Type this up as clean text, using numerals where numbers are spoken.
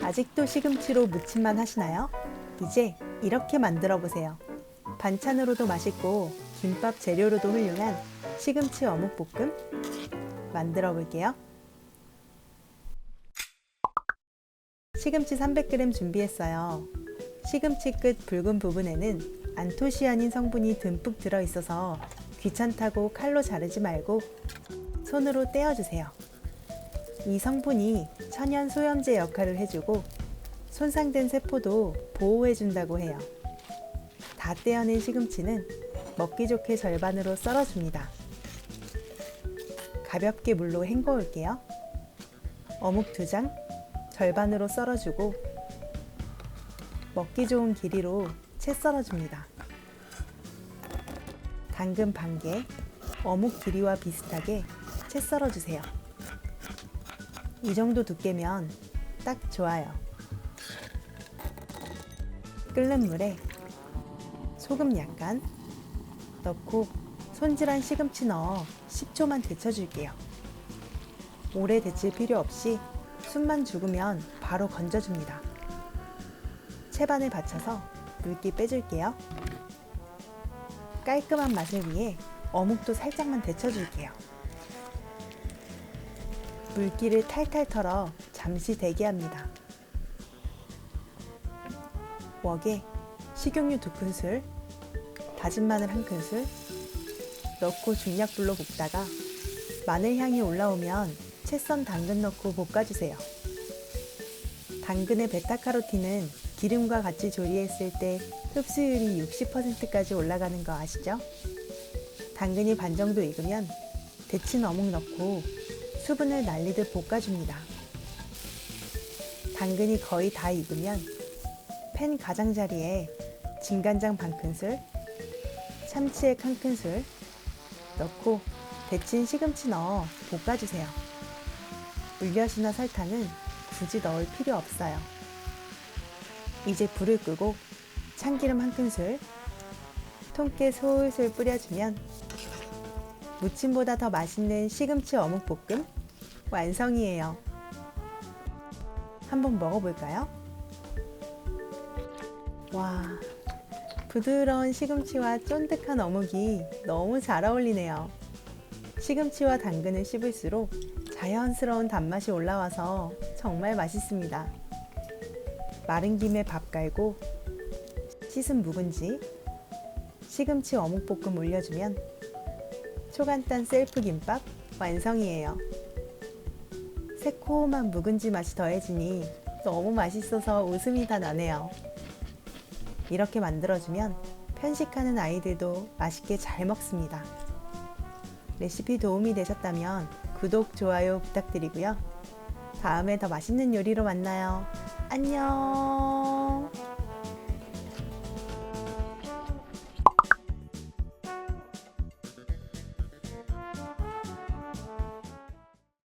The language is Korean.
아직도 시금치로 무침만 하시나요? 이제 이렇게 만들어 보세요. 반찬으로도 맛있고 김밥 재료로도 훌륭한 시금치 어묵볶음 만들어 볼게요. 시금치 300g 준비했어요. 시금치 끝 붉은 부분에는 안토시아닌 성분이 듬뿍 들어있어서 귀찮다고 칼로 자르지 말고 손으로 떼어주세요. 이 성분이 천연 소염제 역할을 해주고 손상된 세포도 보호해준다고 해요. 다 떼어낸 시금치는 먹기 좋게 절반으로 썰어줍니다. 가볍게 물로 헹궈올게요. 어묵 2장 절반으로 썰어주고 먹기 좋은 길이로 채 썰어줍니다. 당근 반개, 어묵 길이와 비슷하게 채 썰어주세요. 이 정도 두께면 딱 좋아요. 끓는 물에 소금 약간 넣고 손질한 시금치 넣어 10초만 데쳐줄게요. 오래 데칠 필요 없이 숨만 죽으면 바로 건져줍니다. 채반을 받쳐서 물기 빼줄게요. 깔끔한 맛을 위해 어묵도 살짝만 데쳐줄게요. 물기를 탈탈 털어 잠시 대기합니다. 웍에 식용유 2큰술, 다진 마늘 1큰술 넣고 중약불로 볶다가 마늘 향이 올라오면 채 썬 당근 넣고 볶아주세요. 당근의 베타카로틴은 기름과 같이 조리했을 때 흡수율이 60%까지 올라가는 거 아시죠? 당근이 반 정도 익으면 데친 어묵 넣고 수분을 날리듯 볶아줍니다. 당근이 거의 다 익으면 팬 가장자리에 진간장 반큰술, 참치액 1큰술 넣고 데친 시금치 넣어 볶아주세요. 물엿이나 설탕은 굳이 넣을 필요 없어요. 이제 불을 끄고 참기름 1큰술, 통깨 솔솔 뿌려주면 무침보다 더 맛있는 시금치 어묵볶음 완성이에요. 한번 먹어볼까요? 와, 부드러운 시금치와 쫀득한 어묵이 너무 잘 어울리네요. 시금치와 당근을 씹을수록 자연스러운 단맛이 올라와서 정말 맛있습니다. 마른 김에 밥 깔고 씻은 묵은지, 시금치 어묵볶음 올려주면 초간단 셀프 김밥 완성이에요. 새콤한 묵은지 맛이 더해지니 너무 맛있어서 웃음이 다 나네요. 이렇게 만들어주면 편식하는 아이들도 맛있게 잘 먹습니다. 레시피 도움이 되셨다면 구독, 좋아요 부탁드리고요. 다음에 더 맛있는 요리로 만나요. 안녕.